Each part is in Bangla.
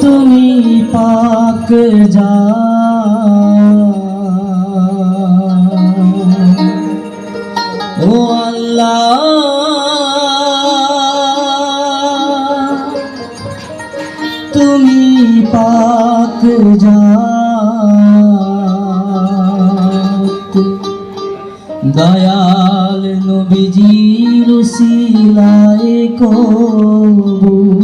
তুমি পাক যা ও আল্লাহ, তুমি পাক জাত, দয়াল নবীজির উসিলায় কবুল,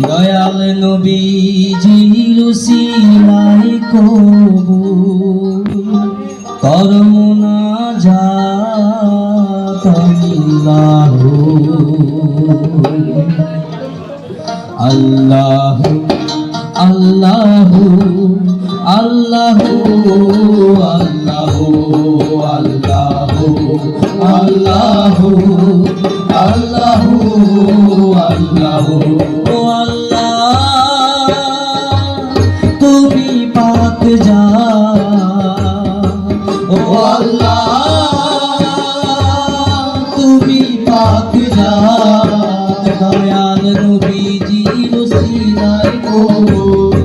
দয়াল নবীজির উসিলায় কবুল কর মুনাজাত আল্লাহ আল্লাহ আল্লাহ আল্লাহ আল্লাহ আল্লাহ আল্লাহ আল্লাহ ও আল্লাহ, তুমি পাক যা ও আল্লাহ, তুমি পাক যা, দয়াল নবীজির উসিলায় কবুল,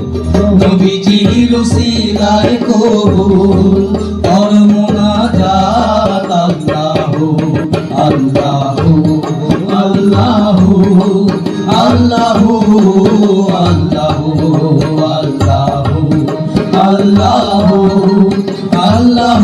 নবীজির উসিলায় কবুল কর মুনাজাত আল্লাহ আল্লাহ আল্লাহ আল্লাহ আল্লাহ আল্লাহ আল্লাহ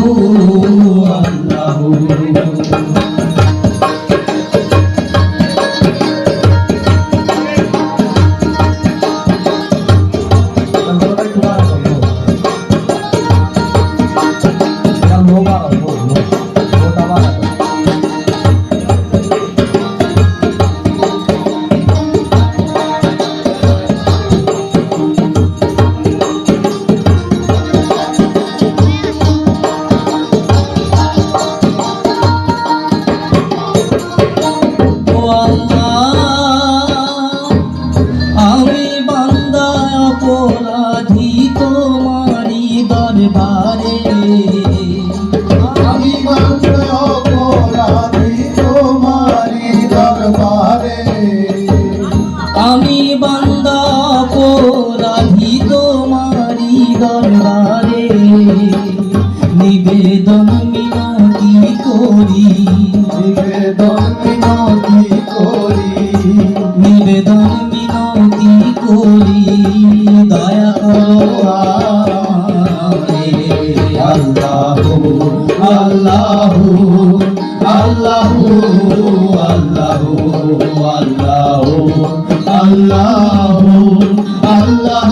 আমি বান্দা অপরাধী তোমারি দরবারে, আমি বান্দা অপরাধী তোমারি দরবারে, আমি বান্দা অপরাধী তোমারি দরবারে, নিবেদন মিনতি করি, নিবেদন মিনতি করি, নিবেদন মিনতি করি, দয়া করো আল্লাহ আল্লাহ আল্লাহ আল্লাহ আল্লাহ আল্লাহ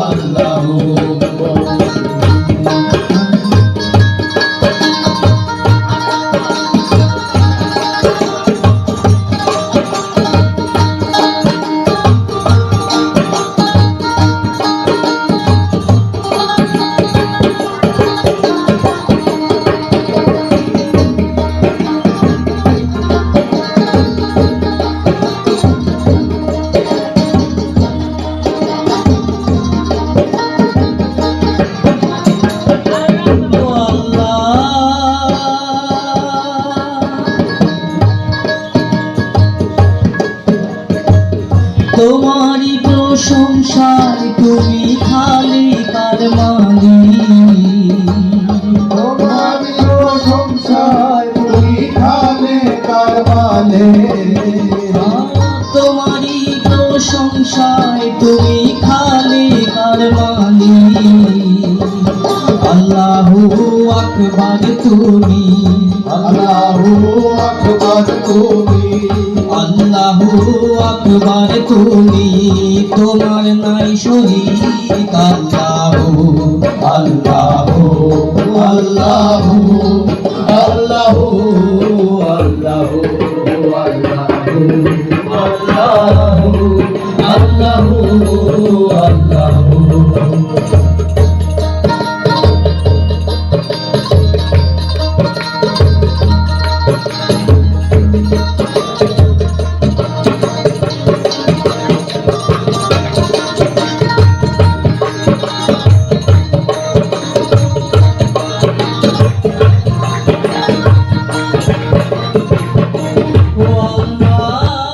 আল্লাহ তোমারি প্রশংসায় তুমি খালি কার মালিক, তোমারি প্রশংসায় তুমি খালে কার মালিক, তোমারি প্রশংসায় তুমি খালি কার মালিক, আল্লাহু আকবার তুমি, আল্লাহু আকবার তুমি, আল্লাহু আকবার তুমি, তোমার নাই শরীক, আল্লাহু আল্লাহু আল্লাহু আল্লাহু আল্লাহু আল্লাহু আল্লাহু আল্লাহু ও আল্লাহ,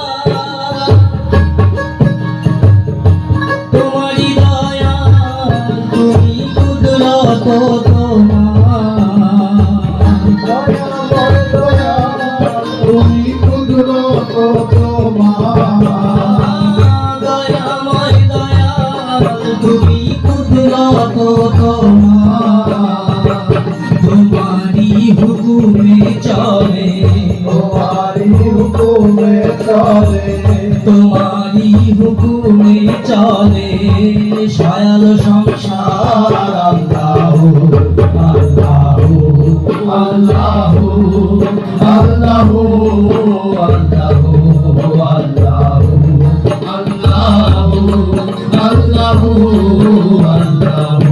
তোমারি হুকুমে চলে সয়াল সংসার আল্লাহু আল্লাহু আল্লাহু আল্লাহু আল্লাহু আল্লাহু আল্লাহু আল্লাহু আল্লাহু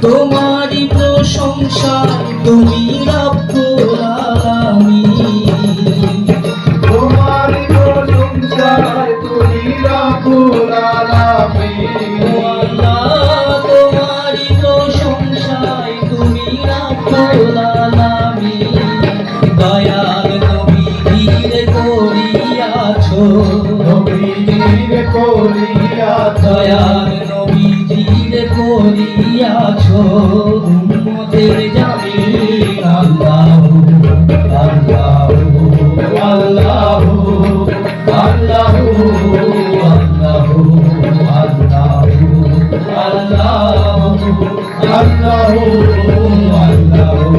তোমারি প্রশংসায় তুমি রব্বুল আলামিন তোমারি প্রশংসায় তুমি রব্বুল আলামিন আল্লাহ তোমারি প্রশংসায় তুমি রব্বুল আলামিন দয়াল নবীর করিয়াছো নবীজির করিয়া দয়াল নবীজির করিয়াছো উম্মতের জামিন আল্লাহু আল্লাহু আল্লাহু আল্লাহু আল্লাহু আল্লাহু আল্লাহু আল্লাহু আল্লাহু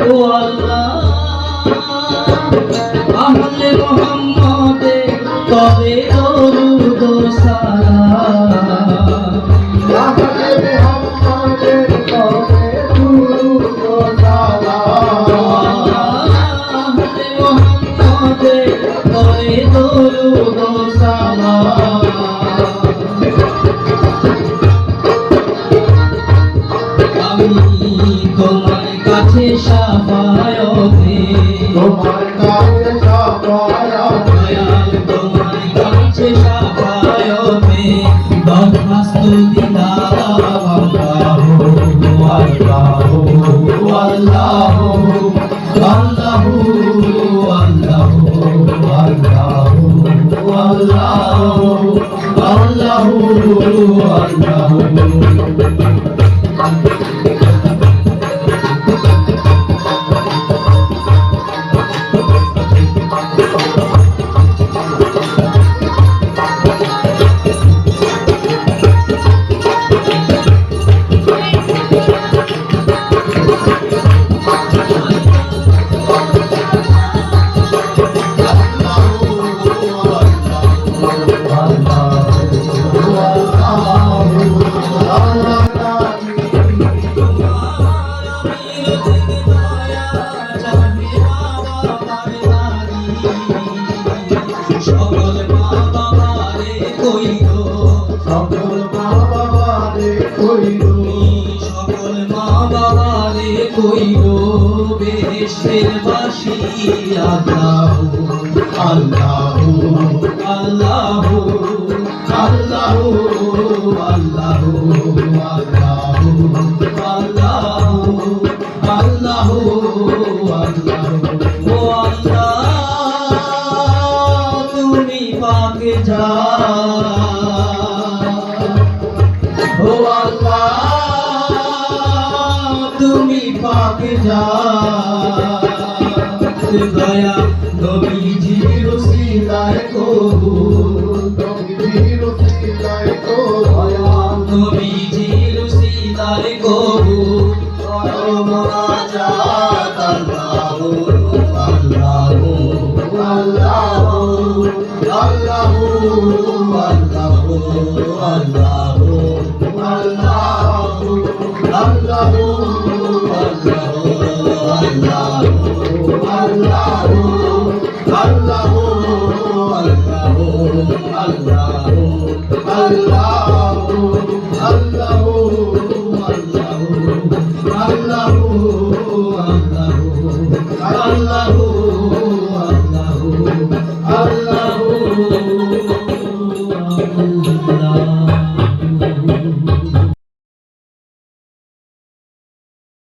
ও আল্লাহ আহলে মুহাম্মদে তবে দরুদ ও সালাম আহলে মুহাম্মাদের কবে দুরূদ ও সালাম আহলে মুহাম্মদে তবে দরুদ ও সালাম আমি তোমার কাছে শাফায়াতে তোমার কাছে সাফায়াত দয়াল তোমার কাছে শাফায়াতে দরখাস্ত দিলাম আল্লাহু আল্লাহু আল্লাহু আল্লাহু আল্লাহু আল্লাহু আল্লাহু আল্লাহু সকল মা বাবারে কইরো সকল মা বাবারে কইরো সকল মা বাবারে কইরো বেহেশতের বাসী আল্লাহু আল্লাহু আল্লাহু আল্লাহু আল্লাহু আল্লাহু আল্লাহু আল্লাহু আল্লাহু ও আল্লাহ তুমি পাকে যা ও আল্লাহ তুমি পাকে যা দয়া নবীজির ওসিলায় কবুল নবীজির ওসিলায় কবুল নবীজির ওসিলায় কবুল করো মুনাজাত আল্লাহু আল্লাহু আল্লাহু আল্লাহু আল্লাহু আল্লাহু আল্লাহু আল্লাহু আল্লাহু আল্লাহু